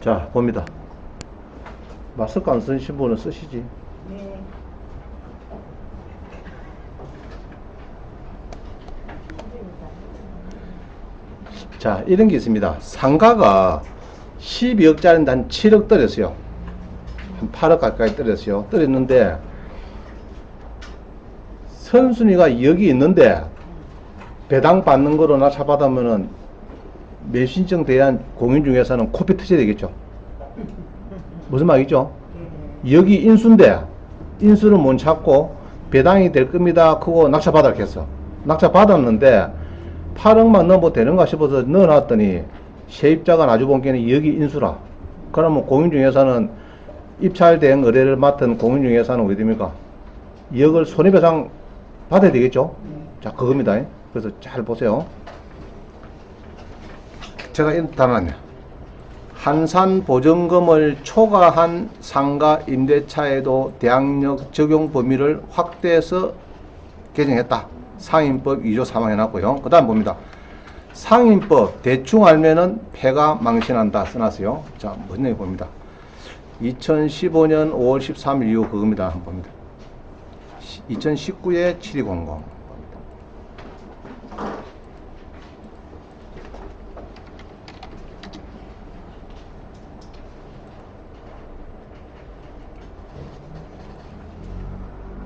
자, 봅니다. 마스크 안 쓰신 분은 쓰시지. 네. 자, 이런 게 있습니다. 상가가 12억짜리인데 한 7억 떨었어요. 한 8억 가까이 떨었어요. 떨었는데, 선순위가 여기 있는데, 배당 받는 거로 낙찰받으면은, 매수 신청 대한 공인 중개사는 코피 터져야 되겠죠. 무슨 말이죠? 여기 인수인데, 인수는 못 찾고, 배당이 될 겁니다. 그거 낙찰받았겠어. 낙찰받았는데, 8억만 넣어도 되는가 싶어서 넣어놨더니 세입자가 나주 본게는 여기 인수라. 그러면 공인중개사는 입찰된 의뢰를 맡은 공인중개사는 어디 됩니까? 2억을 손해배상 받아야 되겠죠? 자, 그겁니다. 그래서 잘 보세요. 제가 이렇게 달아놨네요. 한산 보증금을 초과한 상가 임대차에도 대항력 적용 범위를 확대해서 개정했다. 상인법 2조 3항 해놨고요. 그 다음 봅니다. 상인법 대충 알면은 패가 망신한다 써놨어요. 자, 무슨 얘기 봅니다. 2015년 5월 13일 이후 그겁니다. 한번 봅니다. 2019에 7200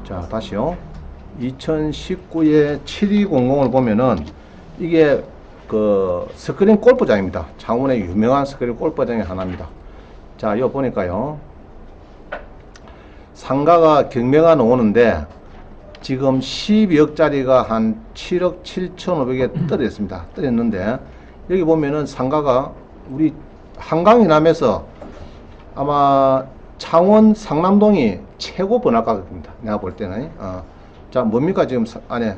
자, 다시요. 2019에 7200을 보면은 이게 그 스크린 골프장입니다. 창원의 유명한 스크린 골프장의 하나입니다. 자, 이거 보니까요. 상가가 경매가 나오는데 지금 12억짜리가 한 7억 7,500에 떨어졌습니다. 떨어졌는데 여기 보면은 상가가 우리 한강이남에서 아마 창원 상남동이 최고 번화가입니다. 내가 볼 때는. 자, 뭡니까? 지금 안에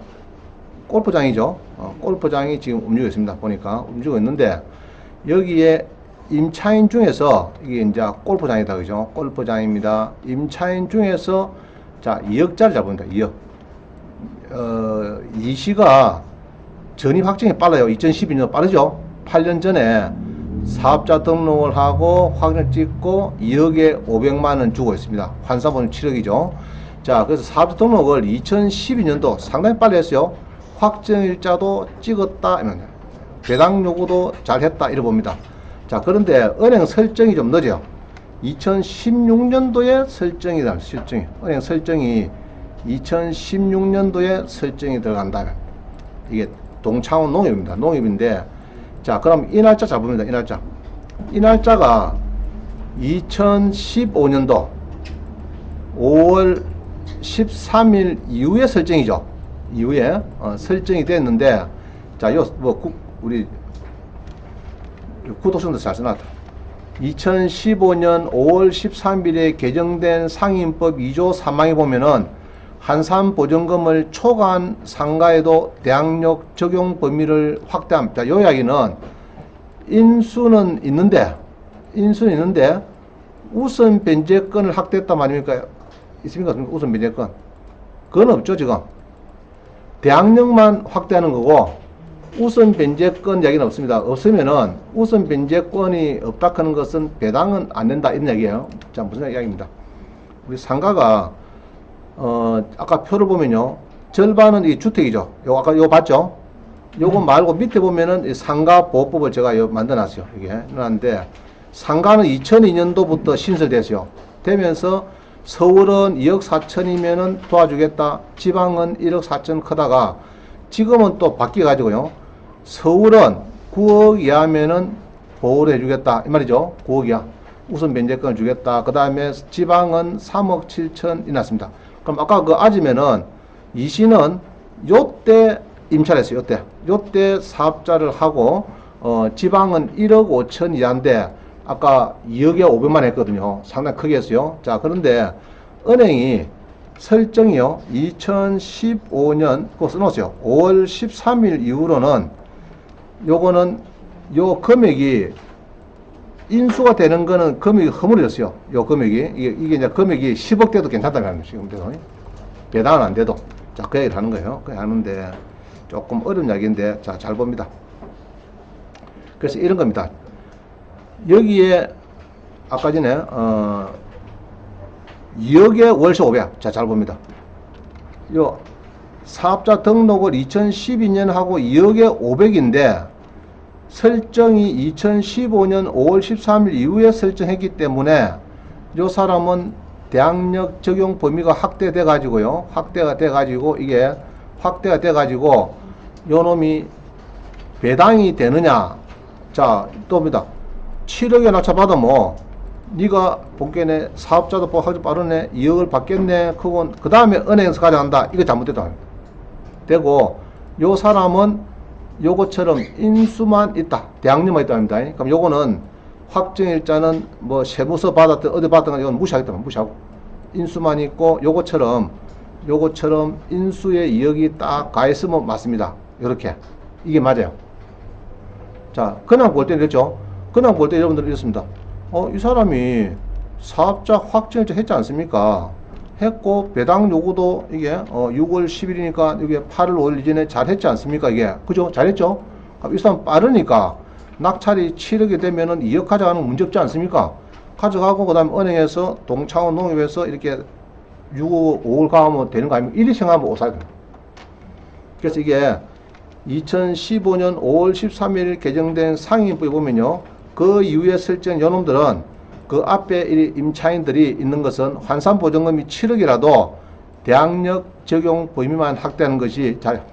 골프장이죠. 골프장이 지금 움직이고 있습니다. 보니까 움직이고 있는데 여기에 임차인 중에서 이게 이제 골프장이다, 그죠? 골프장입니다. 임차인 중에서 자, 2억짜리 잡습니다. 2억. 이 시가 전입 확정이 빨라요. 2012년 빠르죠? 8년 전에 사업자 등록을 하고 확인을 찍고 2억에 500만원 주고 있습니다. 환산보는 7억이죠. 자, 그래서 사업자 등록을 2012년도 상당히 빨리 했어요. 확정일자도 찍었다. 배당 요구도 잘 했다. 이래 봅니다. 자, 그런데 은행 설정이 좀 늦어요. 2016년도에 설정이다. 은행 설정이 2016년도에 설정이 들어간다면 이게 동창원 농협입니다. 농협인데 자, 그럼 이 날짜 잡습니다. 이 날짜. 이 날짜가 2015년도 5월 13일 이후에 설정이죠. 이후에 설정이 됐는데 자, 요 우리 구독성도 잘 써놨다. 2015년 5월 13일에 개정된 상인법 2조 3항에 보면은 한산 보증금을 초과한 상가에도 대항력 적용 범위를 확대합니다. 이 이야기는 인수는 있는데 우선 변제권을 확대했단 말입니까? 있습니까? 우선 변제권. 그건 없죠, 지금. 대항력만 확대하는 거고 우선 변제권 이야기는 없습니다. 없으면은 우선 변제권이 없다 하는 것은 배당은 안 된다 이런 얘기예요. 자, 무슨 이야기입니다. 우리 상가가 아까 표를 보면요. 절반은 이 주택이죠. 요 아까 요 봤죠? 요거 말고 밑에 보면은 이 상가 보호법을 제가 요 만들어 놨어요. 이게 해놨는데 상가는 2002년도부터 신설됐어요. 되면서 서울은 2억 4천이면은 도와주겠다. 지방은 1억 4천 크다가 지금은 또 바뀌어 가지고요. 서울은 9억 이하면은 보호를 해주겠다. 이 말이죠. 9억 이하. 우선 변제권을 주겠다. 그 다음에 지방은 3억 7천이 났습니다. 그럼 아까 그 아지면은 이 시는 요때 임차를 했어요. 요때 사업자를 하고 지방은 1억 5천 이하인데 아까 2억에 500만 했거든요. 상당히 크게 했어요. 자, 그런데 은행이 설정이요. 2015년 그거 써놓으세요. 5월 13일 이후로는 요거는 요 금액이 인수가 되는 거는 금액이 허물어졌어요. 요 금액이 이게 이제 금액이 10억 대도 괜찮다는 거예요. 지금 돼도 배당은 안 돼도 자, 그 얘기를 하는 거예요. 그 하는데 조금 어려운 이야기인데 자, 잘 봅니다. 그래서 이런 겁니다. 여기에 아까 전에 2억에 월세 500. 자, 잘 봅니다. 요 사업자 등록을 2012년 하고 2억에 500인데 설정이 2015년 5월 13일 이후에 설정했기 때문에 요 사람은 대항력 적용 범위가 확대돼 가지고요. 확대가 돼 가지고 이게 확대가 돼 가지고 요 놈이 배당이 되느냐. 자, 또입니다. 7억에 낙찰 받으면 네가 본게네 사업자도 하기 빠르네 2억을 받겠네 그건 그 다음에 은행에서 가져간다 이거 잘못됐다 되고 요 사람은 요것처럼 인수만 있다 대항력만 있다 합니다. 그럼 요거는 확정일자는 뭐 세무서 받았든 어디 받았든 이건 무시하겠다 무시하고 인수만 있고 요것처럼 인수의 2억이 딱 가있으면 맞습니다. 요렇게 이게 맞아요. 자, 그냥 볼 때는 그렇죠. 그냥 볼 때 여러분들 이렇습니다. 이 사람이 사업자 확정일자 했지 않습니까? 했고 배당 요구도 이게 6월 10일이니까 이게 8월 5일 이전에 잘 했지 않습니까? 이게 그죠? 잘했죠? 이 사람 빠르니까 낙찰이 7억이 되면은 2억 가져가는 거 문제 없지 않습니까? 가져가고 그다음에 은행에서 동창원 농협에서 이렇게 6월 5월 가면 되는 거 아닙니까? 이리 생각하면 오사야 됩니다. 그래서 이게 2015년 5월 13일 개정된 상임법에 보면요. 그 이후에 설정 요놈들은 그 앞에 임차인들이 있는 것은 환산보증금이 7억이라도 대항력 적용 범위만 확대하는 것이 잘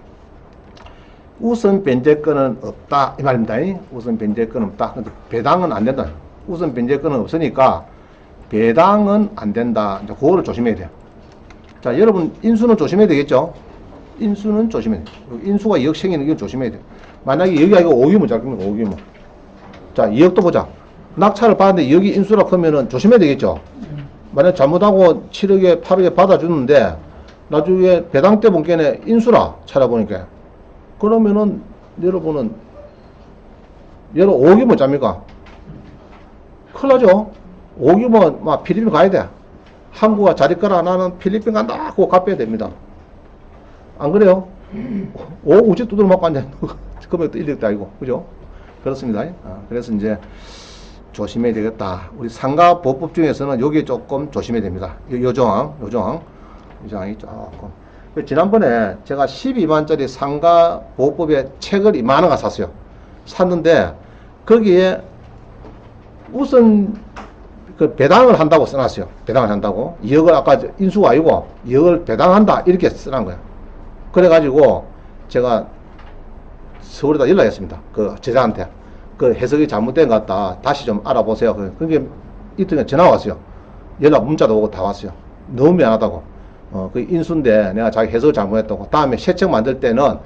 우선 변제권은 없다 이 말입니다. 우선 변제권은 없다. 근데 배당은 안 된다. 우선 변제권은 없으니까 배당은 안 된다. 이제 그거를 조심해야 돼요. 자, 여러분 인수는 조심해야 되겠죠? 인수는 조심해야 돼요. 인수가 2억 생기는 건 조심해야 돼요. 만약에 여기가 이거 5규모 잡힙니다. 5규모. 자, 2억도 보자. 낙찰을 받았는데 2억이 인수라 하면은 조심해야 되겠죠? 만약 잘못하고 7억에 8억에 받아주는데 나중에 배당 때 본게네 인수라 찾아보니까 그러면은 여러분은 여러 5규모 잡니까? 큰일 나죠? 5규모 막 필리핀 가야 돼. 한국가 자리 거라 나는 필리핀 간다 하고 갚아야 됩니다. 안 그래요? 우지 두드려 맞고 앉아. 금액도 1억도 아니고 그죠? 그렇습니다. 그래서 이제 조심해야 되겠다. 우리 상가보호법 중에서는 여기 조금 조심해야 됩니다. 요 조항이 조금. 지난번에 제가 12만짜리 상가보호법의 책을 2만원가 샀어요. 샀는데 거기에 우선 그 배당을 한다고 써놨어요. 배당을 한다고. 2억을 아까 인수가 아니고 2억을 배당한다 이렇게 써놓은 거예요. 그래가지고 제가 서울에다 연락했습니다. 그 제자한테 그 해석이 잘못된 것 같다. 다시 좀 알아보세요. 그게 이틀에 전화 왔어요. 연락 문자도 오고 다 왔어요. 너무 미안하다고. 그 인수인데 내가 자기 해석을 잘못했다고. 다음에 새 책 만들 때는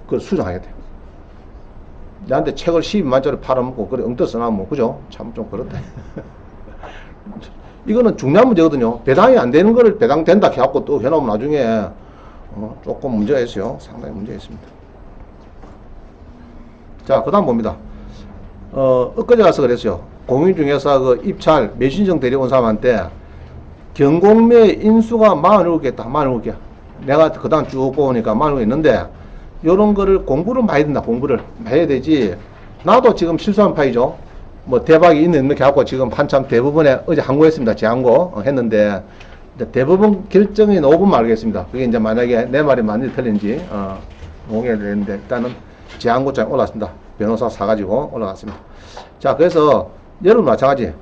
그걸 수정하겠대요. 나한테 책을 12만짜리 팔아먹고 그래 엉터 써놔면 그죠? 참 좀 그렇다. 이거는 중요한 문제거든요. 배당이 안 되는 거를 배당된다 해갖고 또 해놓으면 나중에 조금 문제가 있어요. 상당히 문제가 있습니다. 자, 그 다음 봅니다. 엊그제 가서 그랬어요. 공인중개사 그 입찰 매신청 데려온 사람한테 경공매 인수가 47개 있다. 47개. 내가 그 다음 쭉 보니까 47개 있는데 요런 거를 공부를 많이 된다. 공부를 해야 되지. 나도 지금 실수한 파이죠. 뭐 대박이 있는 게 갖고 지금 한참 대부분에 어제 항고했습니다. 재항고 했는데 대부분 결정이 나오면 알겠습니다. 그게 이제 만약에 내 말이 맞는지 틀린지 공개해야 되는데 일단은 재항고장에 올랐습니다. 변호사 사가지고 올라갔습니다. 자, 그래서 여러분 마찬가지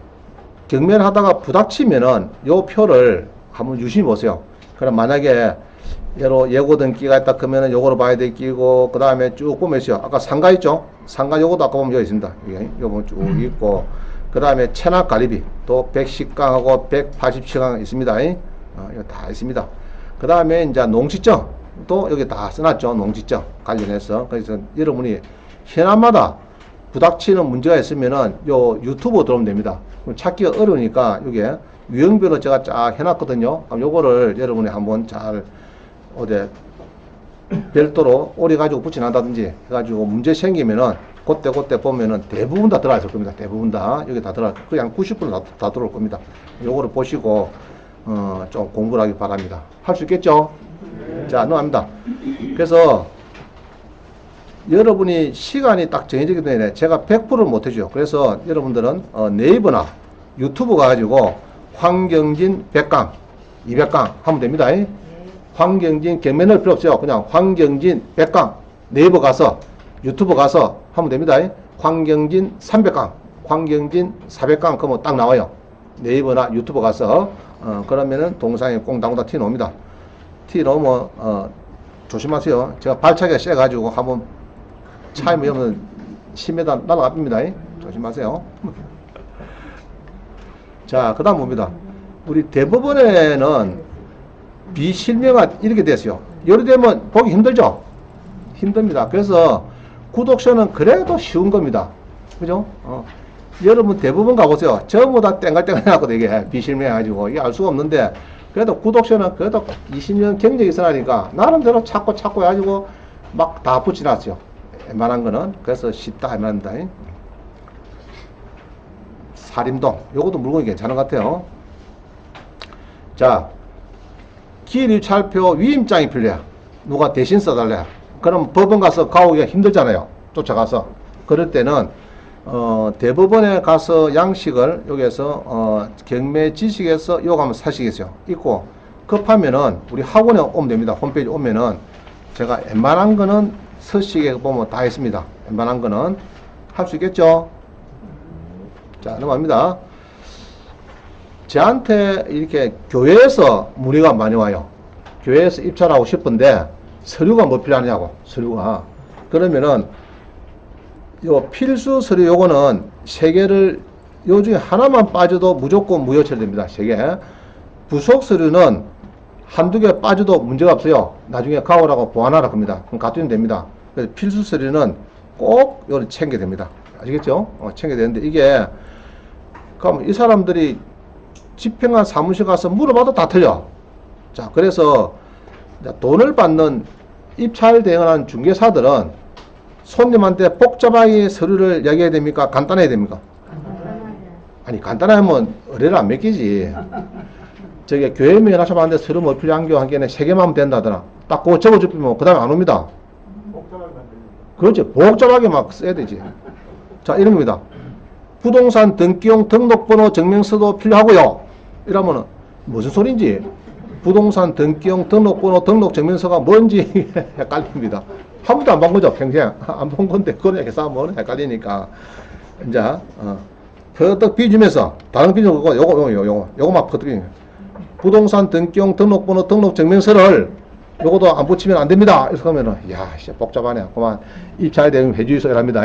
경매하다가 부닥치면은 요 표를 한번 유심히 보세요. 그럼 만약에 예고 등기가 있다 그러면은 요거로 봐야 될 끼고 그 다음에 쭉 보면서요. 아까 상가 있죠? 상가 요거도 아까 보면 여기 있습니다. 요거 쭉 있고 그 다음에 체납 가리비 또 110강하고 180층 있습니다. 이거 다 있습니다. 그 다음에 이제 농지증 또 여기 다 써놨죠. 농지증 관련해서. 그래서 여러분이 현안마다 부닥치는 문제가 있으면은 요 유튜브 들어오면 됩니다. 찾기가 어려우니까 이게 유형별로 제가 쫙 해놨거든요. 그럼 요거를 여러분이 한번 잘 어디 별도로 오래 가지고 붙여놨다든지 해가지고 문제 생기면은 그때 보면은 대부분 다 들어가 있을 겁니다. 대부분 다 여기 다 들어가 그냥 90% 다 들어올 겁니다. 요거를 보시고 좀 공부를 하기 바랍니다. 할 수 있겠죠? 자, 넘어갑니다. 그래서 여러분이 시간이 딱 정해지기 때문에 제가 100%를 못 해줘요. 그래서 여러분들은 네이버나 유튜브 가가지고 황경진 100강, 200강 하면 됩니다. 황경진 경매 넣을 필요 없어요. 그냥 황경진 100강 네이버 가서 유튜브 가서 하면 됩니다. 황경진 300강, 황경진 400강 그러면 딱 나와요. 네이버나 유튜브 가서 그러면은 동상에 꽁당꽁당 튀어 나옵니다. 튀어 나오면 조심하세요. 제가 발차기가 세가지고 한번 차에 오면 10m 날아갑니다. 조심하세요. 자, 그 다음 봅니다. 우리 대법원에는 비실명한 이렇게 됐어요. 이렇게 되면 보기 힘들죠? 힘듭니다. 그래서 구독서는 그래도 쉬운 겁니다. 그죠? 여러분 대부분 가보세요. 전부 다 땡갈땡갈 해갖고 이게 비실명해가지고 이게 알 수가 없는데 그래도 구독서는 그래도 20년 경력이 있으니까 나름대로 찾고 해가지고 막 다 붙여놨어요. 웬만한 거는. 그래서 쉽다 이말입니다. 살림동 요것도 물건이 괜찮은 것 같아요. 자, 기일입찰표 위임장이 필요해. 누가 대신 써달래. 그럼 법원 가서 가오기가 힘들잖아요. 쫓아가서. 그럴 때는 대법원에 가서 양식을 여기에서 경매 지식에서 요거 한번 사시겠어요. 있고 급하면은 우리 학원에 오면 됩니다. 홈페이지 오면은 제가 웬만한 거는 서식에 보면 다 있습니다. 웬만한 거는 할 수 있겠죠. 자, 넘어갑니다. 저한테 이렇게 교회에서 문의가 많이 와요. 교회에서 입찰하고 싶은데 서류가 뭐 필요하냐고. 서류가. 그러면은 요 필수 서류 요거는 3개를 요 중에 하나만 빠져도 무조건 무효 처리됩니다. 3개. 부속 서류는 한두 개 빠져도 문제가 없어요. 나중에 가오라고 보완하라 합니다. 그럼 갖두면 됩니다. 그래서 필수 서류는 꼭 요걸 챙겨야 됩니다. 아시겠죠? 챙겨야 되는데 이게 그럼 이 사람들이 집행관 사무실 가서 물어봐도 다 틀려. 자, 그래서 돈을 받는 입찰 대행하는 중개사들은 손님한테 복잡하게 서류를 이야기해야 됩니까? 간단해야 됩니까? 아니, 간단하면 의뢰를 안 맡기지. 저게 교회 면허샵하는데 서류 뭐 필요한 한 개는 3개만 하면 된다더라. 딱 그거 적어주면 그 다음에 안 옵니다. 그렇지. 복잡하게 막 써야 되지. 자, 이런 겁니다. 부동산 등기용 등록번호 증명서도 필요하고요. 이러면은 무슨 소린지 부동산 등기용 등록번호 등록증명서가 뭔지 헷갈립니다. 한 번도 안 본 거죠. 평생 안 본 건데 그런 얘기 싸우면 헷갈리니까 이제 퍼뜩 비주면서 다른 비주 요거만 퍼뜩 부동산 등기용 등록번호 등록증명서를 요것도 안 붙이면 안 됩니다. 이렇게 하면은 야, 복잡하네. 그만 입찰 대응 해주이소 이랍니다.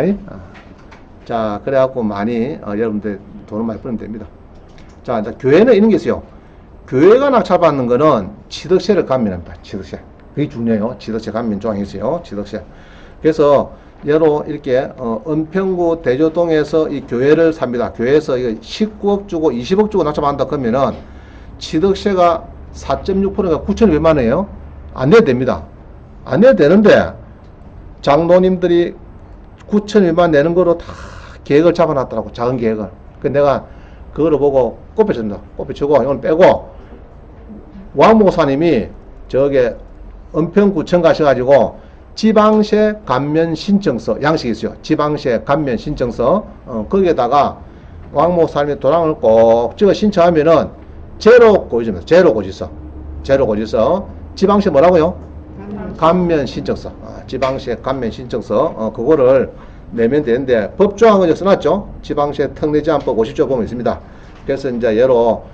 자, 그래갖고 많이 여러분들 돈을 많이 벌면 됩니다. 자, 이제 교회는 이런 게 있어요. 교회가 낙찰받는 거는 취득세를 감면합니다. 취득세. 그게 중요해요. 취득세 감면 조항이 있어요. 취득세. 그래서 예로 이렇게 은평구 대조동에서 이 교회를 삽니다. 교회에서 이거 19억 주고 20억 주고 낙찰받는다 그러면은 취득세가 4.6%가 9,200만 원이에요. 안 내도 됩니다. 안 내도 되는데 장로님들이 9,200만 내는 거로 다 계획을 잡아놨더라고. 작은 계획을. 그 내가 그거를 보고 꼽혀준다. 꼽혀주고 이건 빼고 왕목사님이 저게 은평구청 가셔가지고 지방세 감면 신청서 양식이 있어요. 지방세 감면 신청서 거기에다가 왕목사님이 도장을 꼭 찍어 신청하면은 제로 고지서입니다. 제로 고지서. 제로 고지서. 지방세 뭐라고요? 감면 신청서. 지방세 감면 신청서. 그거를 내면 되는데 법조항은 여기 써놨죠. 지방세 특례제한법 50조 보면 있습니다. 그래서 이제 예로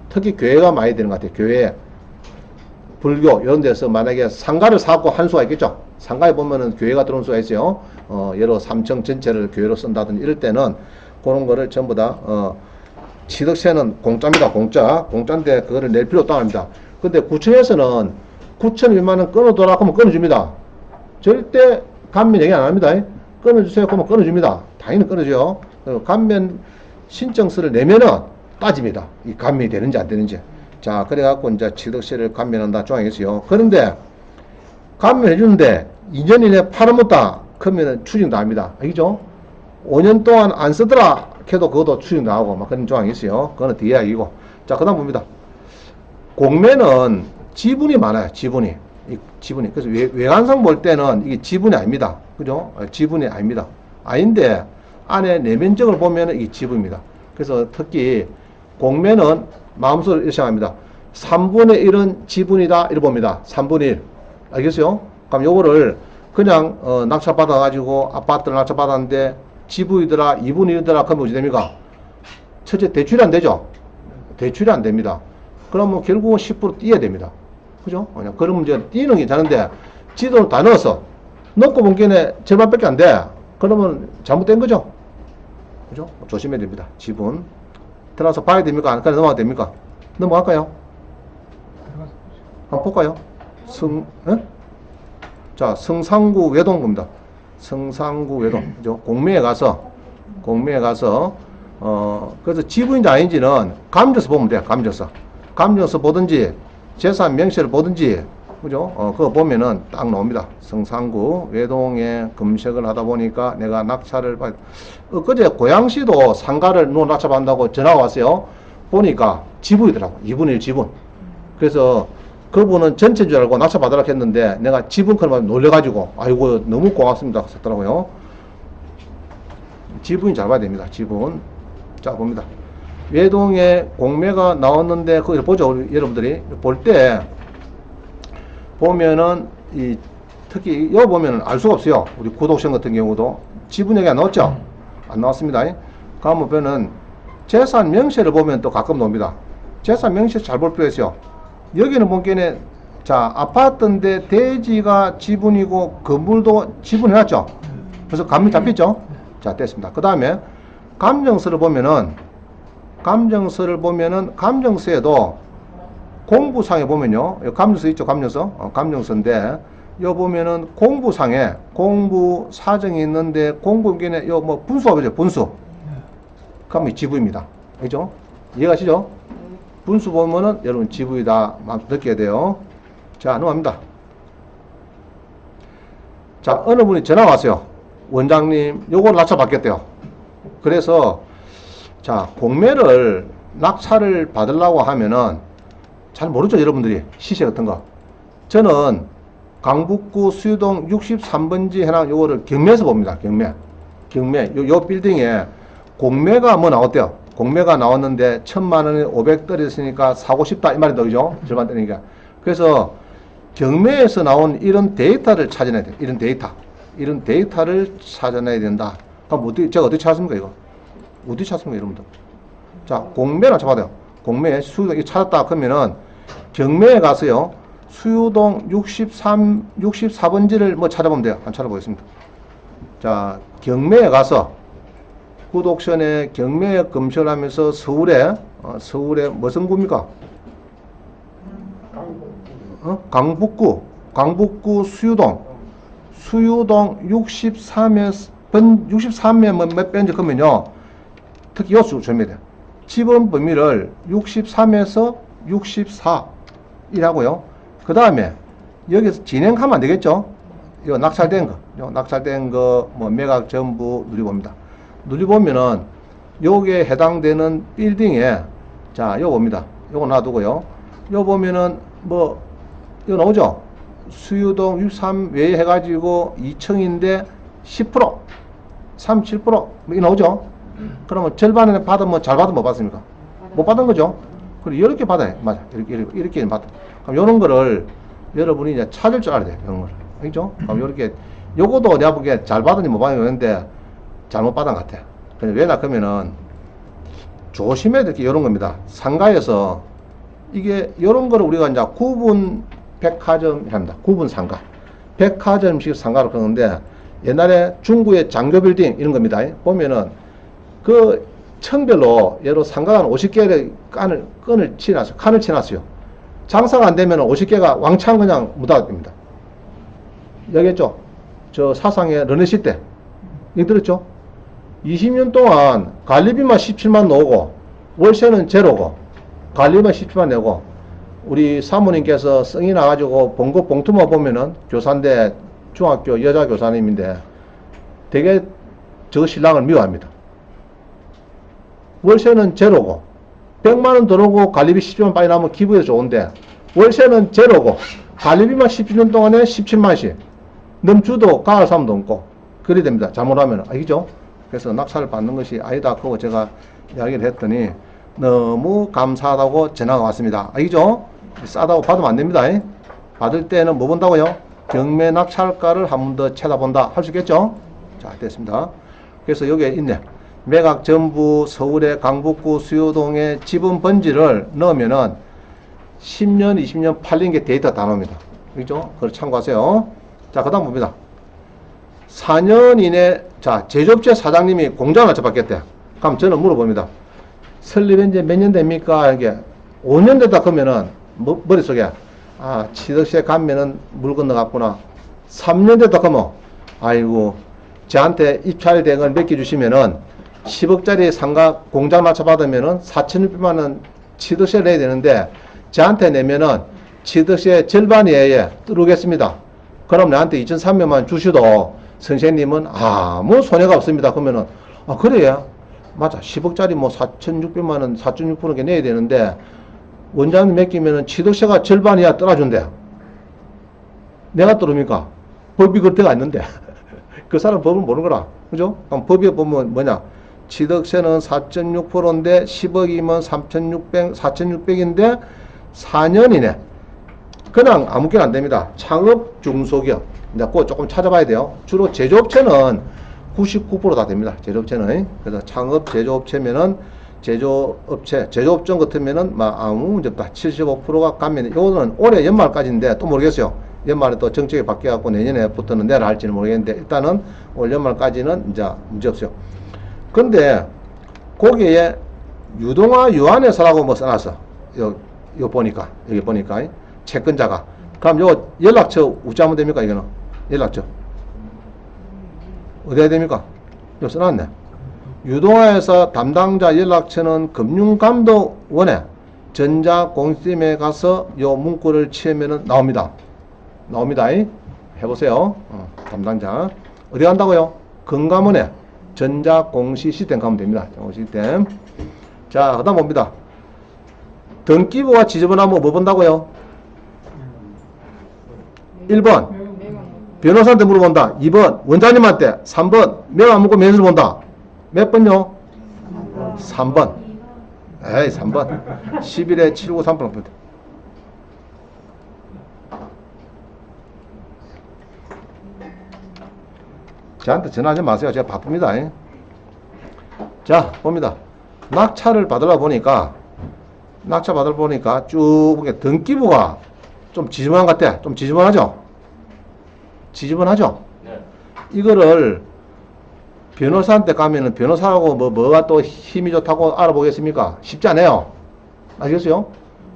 특히 교회가 많이 되는 것 같아요. 교회, 불교 이런 데서 만약에 상가를 사고 한 수가 있겠죠. 상가에 보면은 교회가 들어온 수가 있어요. 예로 3층 전체를 교회로 쓴다든지 이럴 때는 그런 거를 전부 다 취득세는 공짜입니다. 공짜인데 그거를 낼 필요 없다고 합니다. 근데 구청에서는 9,200만 원 끊어둬라 하면 끊어줍니다. 절대 감면 얘기 안 합니다. 끊어주세요 그러면 끊어줍니다. 당연히 끊어줘요. 감면 신청서를 내면은 따집니다. 이 감면이 되는지 안 되는지. 자, 그래갖고 이제 취득세를 감면한다 조항이 있어요. 그런데 감면해주는데 2년 이내 팔아먹다 그러면은 추징 나옵니다. 알겠죠? 5년 동안 안 쓰더라 해도 그것도 추징 나오고 막 그런 조항이 있어요. 그거는 뒤에 이야기고. 자, 그 다음 봅니다. 공매는 지분이 많아요. 지분이. 그래서 외관상 볼 때는 이게 지분이 아닙니다. 그죠? 지분이 아닙니다. 아닌데 안에 내면적을 보면 이게 지분입니다. 그래서 특히 공매는 마음속으로 이렇게 생각합니다. 3분의 1은 지분이다. 이렇게 봅니다. 3분의 1. 알겠어요? 그럼 요거를 그냥 낙찰받아가지고 아파트를 낙찰받았는데 지분이더라 2분의 1이더라 그러면 어찌 됩니까? 첫째 대출이 안 되죠? 대출이 안 됩니다. 그러면 결국은 10% 띄어야 됩니다. 그죠? 그런 문제는 띄는 게 괜찮은데 지도를 다 넣어서 넣고 본 게에 절반밖에 안 돼. 그러면 잘못된 거죠? 그죠? 조심해야 됩니다. 지분. 들어가서 봐야 됩니까? 안 넘어가도 됩니까? 넘어갈까요? 한번 볼까요? 자, 성상구 외동입니다. 성상구 외동. 그죠? 공매에 가서, 그래서 지분인지 아닌지는 감정서 보면 돼요. 감정서 보든지, 재산 명시를 보든지, 그죠? 그거 보면은 딱 나옵니다. 성상구 외동에 검색을 하다 보니까 내가 낙찰을 엊그제 고양시도 상가를 누가 낙찰받는다고 전화가 왔어요. 보니까 지분이더라고. 2분의 1 지분. 그래서 그분은 전체인 줄 알고 낙찰받으라고 했는데 내가 지분 그러면 놀래가지고 아이고 너무 고맙습니다 했더라고요. 지분이 잘 봐야 됩니다. 지분. 자, 봅니다. 외동에 공매가 나왔는데 거기서 보죠. 우리 여러분들이 볼 때 보면은 특히 여기 보면은 알 수가 없어요. 우리 구독션 같은 경우도 지분 얘기 안 나왔죠? 안 나왔습니다. 가면 보면은 재산 명시를 보면 또 가끔 나옵니다. 재산 명시 잘 볼 필요가 있어요. 여기는 보기에는 자 아파트인데 대지가 지분이고 건물도 지분해놨죠. 그래서 감이 잡혔죠. 자 됐습니다. 그 다음에 감정서를 보면은 감정서에도 공부상에 보면요. 감정서 있죠. 감정서인데 요 보면은 공부상에 공부 사정이 있는데 공부기에 요 뭐 분수가 보죠. 분수. 그럼 지부입니다. 그죠? 이해가시죠? 분수 보면은 여러분 지부이다. 느껴야 돼요. 자, 넘어갑니다. 자, 어느 분이 전화 왔어요. 원장님, 요걸 낙찰받겠대요. 그래서 자, 공매를 낙찰을 받으려고 하면은 잘 모르죠, 여러분들이. 시세 같은 거. 저는 강북구 수유동 63번지 해당 요거를 경매에서 봅니다. 경매. 요 빌딩에 공매가 뭐 나왔대요. 공매가 나왔는데 1000만원에 500 떨어졌으니까 사고 싶다. 이 말이다. 그죠? 절반 떨어지니까. 그래서 경매에서 나온 이런 데이터를 찾아내야 돼요. 이런 데이터를 찾아내야 된다. 그럼 제가 어떻게 찾았습니까, 이거? 어떻게 찾습니까, 여러분들? 자, 공매를 찾아봐요. 공매, 수유동, 찾았다. 그러면은 경매에 가서요, 수유동 64번지를 뭐 찾아보면 돼요. 한번 찾아보겠습니다. 자, 경매에 가서, 구독션에 경매에 검색을 하면서 서울에 무슨 구입니까? 강북구 수유동 63에 몇 번지 그러면요, 특히 요수 조심해야 돼요. 지분 범위를 63에서 64 이라고요. 그 다음에 여기서 진행하면 안 되겠죠? 이거 낙찰된 거, 뭐 매각 전부 누리봅니다. 누리보면은 요게 해당되는 빌딩에 자, 요거 봅니다. 요거 놔두고요. 요 보면은 뭐 이거 나오죠? 수유동 63 외에 해가지고 2층인데 10%, 37%, 뭐 이거 나오죠? 그러면 절반에 받으면 잘 받으면 못 받습니까? 못 받은 거죠? 그리고 이렇게 받아요. 맞아. 이렇게 받아. 그럼 요런 거를 여러분이 이제 찾을 줄 알아야 돼요. 이런 거를. 알죠? 그럼 요렇게, 요거도 내가 보기에 잘 받은지 못 받았는데 잘못 받은 것 같아. 왜냐, 그러면은 조심해야 될 게 요런 겁니다. 상가에서 이게 요런 거를 우리가 이제 구분 백화점 합니다. 구분 상가. 백화점식 상가로 그러는데 옛날에 중구의 장교빌딩 이런 겁니다. 보면은 그 층별로 예로 상가가 50개의 칸을 치놨어요. 장사가 안 되면 50개가 왕창 그냥 묻어야 됩니다. 여기겠죠? 저 사상의 르네시 때. 이거 들었죠? 20년 동안 관리비만 17만 나오고, 월세는 제로고, 관리비만 17만 내고, 우리 사모님께서 성이 나가지고 봉급 봉투만 보면은 교사인데, 중학교 여자 교사님인데, 되게 저 신랑을 미워합니다. 월세는 제로고 100만원 들어오고 관리비 17만 빠이 나면 기부해서 좋은데 월세는 제로고 관리비만 17년 동안에 17만원씩 넘주도 가을 사람도 없고 그래야 됩니다. 잘못하면. 알겠죠? 그래서 낙찰을 받는 것이 아니다. 그거 제가 이야기를 했더니 너무 감사하다고 전화가 왔습니다. 알겠죠? 싸다고 받으면 안 됩니다. 받을 때는 뭐 본다고요? 경매 낙찰가를 한 번 더 찾아본다. 할 수 있겠죠? 자, 됐습니다. 그래서 여기에 있네. 매각 전부 서울의 강북구 수요동의 지분 번지를 넣으면은 10년, 20년 팔린 게 데이터 다 나옵니다. 그죠? 그걸 참고하세요. 자, 그 다음 봅니다. 4년 이내, 자, 제조업체 사장님이 공장을 접받겠대. 그럼 저는 물어봅니다. 설립한 지 몇 년 됩니까? 이게 5년 됐다 그러면은, 머릿속에, 아, 취득세 가면은 물 건너갔구나. 3년 됐다 그러면, 아이고, 저한테 입찰된 걸 몇 개 주시면은, 10억짜리 상가 공장 낙찰받으면은 4,600만원 취득세 내야 되는데, 저한테 내면은 취득세 절반 이하에 들어오겠습니다. 그럼 나한테 2,300만 주시도 선생님은 아무 손해가 없습니다. 그러면은, 아, 그래요? 맞아. 10억짜리 뭐 4,600만원, 4.6%게 내야 되는데, 원장님 맡기면은 취득세가 절반 이하 떨어준대. 내가 떨어집니까? 법이 그때가 있는데. 그 사람 법을 모르는 거라. 그죠? 그럼 법에 보면 뭐냐? 취득세는 4.6%인데 10억이면 4,600인데 4년 이내. 그냥 아무렇게나 안 됩니다. 창업 중소기업. 이제 그거 조금 찾아봐야 돼요. 주로 제조업체는 99% 다 됩니다. 제조업체는. 그래서 창업 제조업체면은 제조업종 같으면은 막 아무 문제 없다. 75%가 가면, 이거는 올해 연말까지인데 또 모르겠어요. 연말에 또 정책이 바뀌어갖고 내년에부터는 내라 할지는 모르겠는데 일단은 올 연말까지는 이제 문제 없어요. 근데 거기에 유동화 유한회사라고 뭐 써놨어. 요 보니까, 여기 보니까 채권자가. 그럼 요 연락처 우짜하면 됩니까? 이거는 연락처 어디에 됩니까? 요 써놨네. 유동화회사 담당자 연락처는 금융감독원에 전자공시팀에 가서 요 문구를 치면은 나옵니다. 해보세요. 담당자 어디 간다고요? 금감원에 전자공시 시스템 가면 됩니다. 공시 시스템. 자, 그 다음 봅니다. 등기부와 지저분하면 뭐 본다고요? 1번 변호사한테 물어본다. 2번 원장님한테. 3번 매각 묻고 면세를 본다. 몇 번요? 3번. 에이, 3번. 11에 759 3번. 저한테 전화하지 마세요. 제가 바쁩니다. 자, 봅니다. 낙찰을 받으러 보니까, 쭉 보니까 등기부가 좀 지저분한 것 같아. 좀 지저분하죠? 네. 이거를 변호사한테 가면은 변호사하고 뭐가 또 힘이 좋다고 알아보겠습니까? 쉽지 않아요. 아시겠어요?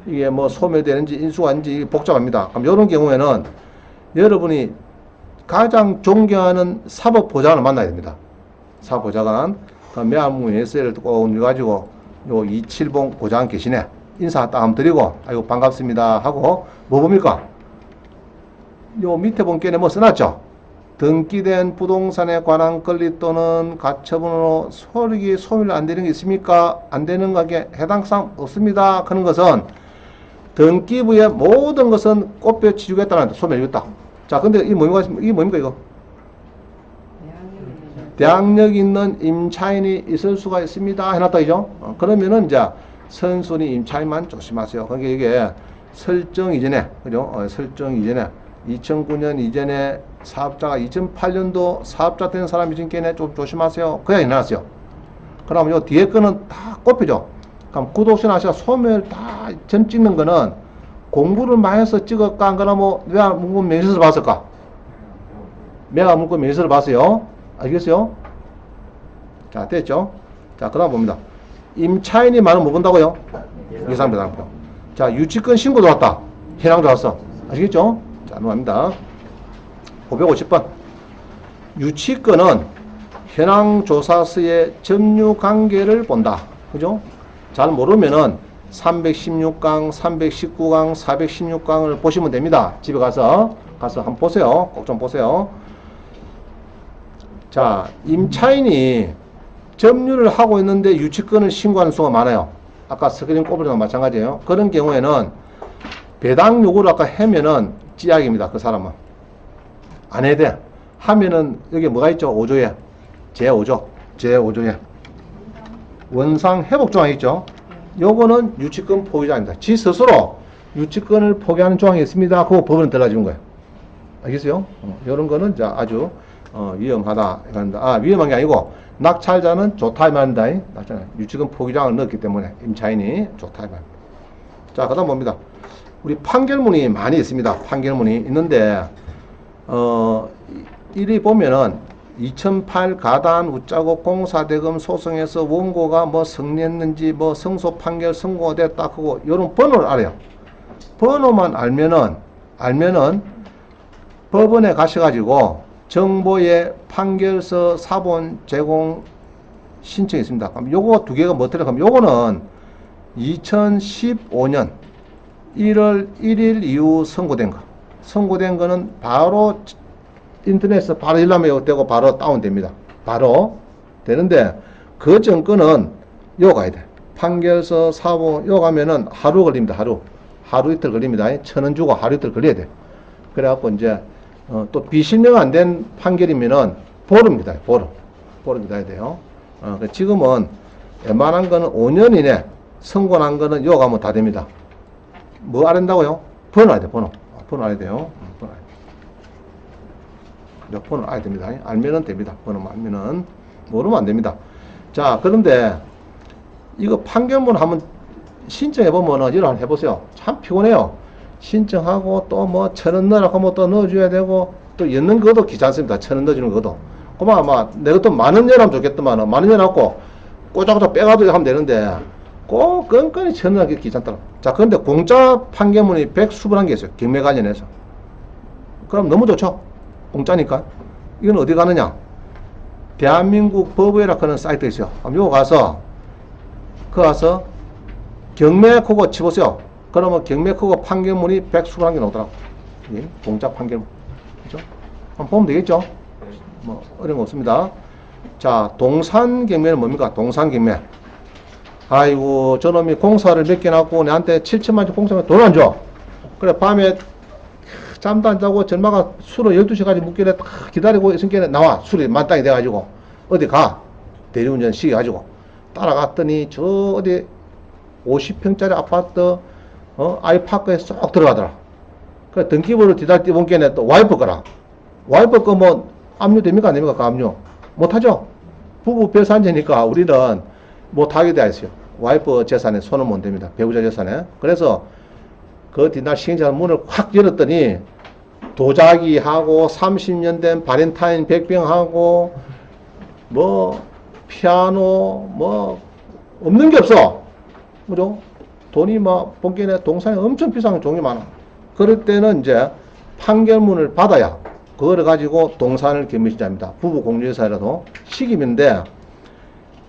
이게 뭐 소멸되는지 인수하는지 복잡합니다. 그럼 이런 경우에는 여러분이 가장 존경하는 사법보좌관을 만나야 됩니다. 사법보좌관. 매화문 SL을 꼭 가지고 요 이칠봉 보좌관 계시네. 인사 딱 한번 드리고, 아이고 반갑습니다 하고, 뭐 봅니까? 요 밑에 본께는 뭐 써놨죠? 등기된 부동산에 관한 권리 또는 가처분으로 소득이 소멸 안 되는 게 있습니까? 안 되는 것에 해당사항 없습니다. 그런 것은 등기부의 모든 것은 꽃뼈 치주겠다는 소멸이었다. 자, 근데 이게 뭡니까 이거? 대항력 있는 임차인이 있을 수가 있습니다. 해놨다, 이죠? 그러면은 이제 선순위 임차인만 조심하세요. 그러니까 이게 설정 이전에, 그죠? 설정 이전에 2009년 이전에 사업자가 2008년도 사업자 된 사람이 있으니까 좀 조심하세요. 그냥 해놨어요. 그럼 요 뒤에 거는 다 꼽히죠. 그럼 구독신 하시고 소멸 다 점 찍는 거는 공부를 많이 해서 찍을까? 안 그러면 뭐 내가 문구 명세서를 봤을까? 내가 문구 명세서를 봤어요. 알겠어요? 자, 됐죠? 자, 그 다음 봅니다. 임차인이 많으면 뭐 본다고요? 예상배당표. 자, 유치권 신고 들어왔다. 현황 들어왔어. 아시겠죠? 자, 넘어갑니다. 550번. 유치권은 현황조사서의 점유관계를 본다. 그죠? 잘 모르면은 316강, 319강, 416강을 보시면 됩니다. 집에 가서 한번 보세요. 꼭 좀 보세요. 자, 임차인이 점유를 하고 있는데 유치권을 신고하는 수가 많아요. 아까 스크린 꼽을 때랑 마찬가지예요. 그런 경우에는 배당 요구를 아까 하면은 찌약입니다. 그 사람은. 안 해야 돼. 하면은 여기 뭐가 있죠? 5조에. 제5조에. 원상 회복 조항 있죠? 요거는 유치권 포기자입니다. 지 스스로 유치권을 포기하는 조항이 있습니다. 그거 법원은 들어가주는 거예요. 알겠어요? 이런 거는 아주 위험하다. 위험한 게 아니고 낙찰자는 좋다 이 말입니다. 유치권 포기장을 넣었기 때문에 임차인이 좋다 이 말입니다. 자, 그 다음 봅니다. 우리 판결문이 많이 있습니다. 판결문이 있는데 이리 보면은 2008 가단 웃자고 공사대금 소송에서 원고가 뭐 승리했는지 뭐 승소 판결 선고가 됐다 그거 요런 번호를 알아요. 번호만 알면은 법원에 가셔가지고 정보의 판결서 사본 제공 신청이 있습니다. 그럼 요거 두 개가 뭐 들어가면 요거는 2015년 1월 1일 이후 선고된 거. 선고된 거는 바로 인터넷에서 바로 일람이 되고 바로 다운됩니다. 바로 되는데 그 전건은 요 가야 돼. 판결서 사본 요 가면은 하루 걸립니다. 하루 이틀 걸립니다. 1,000원 주고 하루 이틀 걸려야 돼. 그래갖고 이제 또 비실명 안 된 판결이면은 보름입니다. 보름 기다려야 돼요. 지금은 웬만한 거는 5년 이내 선고난 거는 요 가면 다 됩니다. 뭐 알아낸다고요? 번호 알아야 돼. 번호 알아야 돼요. 번호 알아야 됩니다. 알면은 됩니다. 번호만 알면은 모르면 안 됩니다. 자, 그런데 이거 판결문 한번 신청해보면은 이런 해보세요. 참 피곤해요. 신청하고 또 뭐 1,000원 넣으라고 하면 또 넣어줘야 되고 또 넣는 것도 귀찮습니다. 1,000원 넣어주는 것도. 그만 아마 내가 또 10,000원 넣으면 좋겠더만 10,000원 넣어갖고 꼬작꼬작 빼가지고 하면 되는데 꼭 끈끈이 1,000원 하기 귀찮더라. 자, 그런데 공짜 판결문이 120개 있어요. 경매 관련해서. 그럼 너무 좋죠. 공짜니까. 이건 어디 가느냐? 대한민국 법의라고 하는 사이트 있어요. 그럼 요거 가서 경매 그거 치보세요. 그러면 경매 그거 판결문이 121개 나오더라고. 예? 공짜 판결문. 그죠? 한번 보면 되겠죠? 뭐, 어려운 거 없습니다. 자, 동산 경매는 뭡니까? 동산 경매. 아이고, 저놈이 공사를 몇 개 놨고, 내한테 7천만 원 공사하면 돈 안 줘. 그래, 밤에 잠도 안 자고 전마가 술을 12시까지 묵길래 딱 기다리고 있으니까 나와. 술이 만땅이 돼가지고. 어디 가. 대리운전 시켜가지고. 따라갔더니, 저 어디 50평짜리 아파트, 아이파크에 쏙 들어가더라. 그 등기부를 뒤달띠 본게네 또 와이프 거라. 와이프 거 뭐 압류 됩니까? 안 됩니까? 그 압류. 못하죠? 부부 별산제니까 우리는 못하게 되어 있어요. 와이프 재산에 손을 못 댑니다. 배우자 재산에. 그래서 그 뒤날 시행자 문을 확 열었더니 도자기하고 30년 된 발렌타인 백병하고 뭐 피아노 뭐 없는 게 없어. 그죠? 돈이 막 본게내 동산에 엄청 비싼 종이 많아. 그럴 때는 이제 판결문을 받아야 그거를 가지고 동산을 경매시작합니다. 부부 공유회사라도 시기인데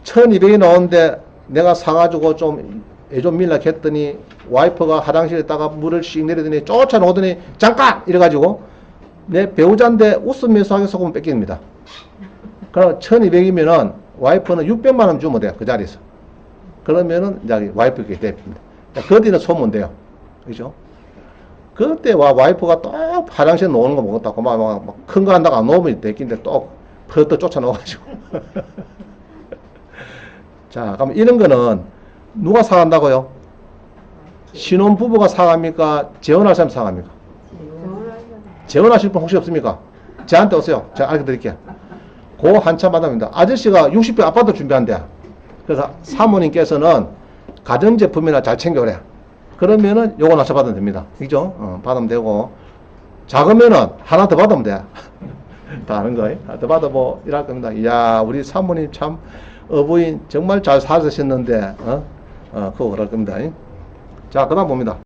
1,200이 나오는데 내가 사가지고 좀 애좀 밀락 했더니 와이프가 화장실에 있다가 물을 씩 내리더니 쫓아오더니 잠깐! 이래가지고 내 배우자인데 웃으면서 하게 소금 뺏깁니다. 그럼 1,200이면은 와이프는 600만 원 주면 돼요. 그 자리에서. 그러면은 이제 와이프에게 대표입니다. 그 뒤는 소문 돼요. 그죠? 그때 와이프가 또 화장실에 놓는 거 먹었다고 막 큰 거 한다고 안 놓으면 됐긴데 또 퍼뜩 쫓아놓아가지고. 자, 그럼 이런 거는 누가 사간다고요? 신혼부부가 사갑니까? 재혼할 사람이 사갑니까? 재혼하실 분 혹시 없습니까? 저한테 오세요. 제가 알려드릴게요. 그 한참 받아봅니다. 아저씨가 60평 아파트 준비한대. 그래서 사모님께서는 가전제품이나 잘 챙겨오래. 그러면은 요거 나서 받으면 됩니다. 그죠? 받으면 되고. 작으면은 하나 더 받으면 돼. 다 아는 거예요. 하나 더 받아보, 일할 겁니다. 이야, 우리 사모님 참, 어부인 정말 잘 사셨는데, 그거 그럴 겁니다. 자, 그 다음 봅니다.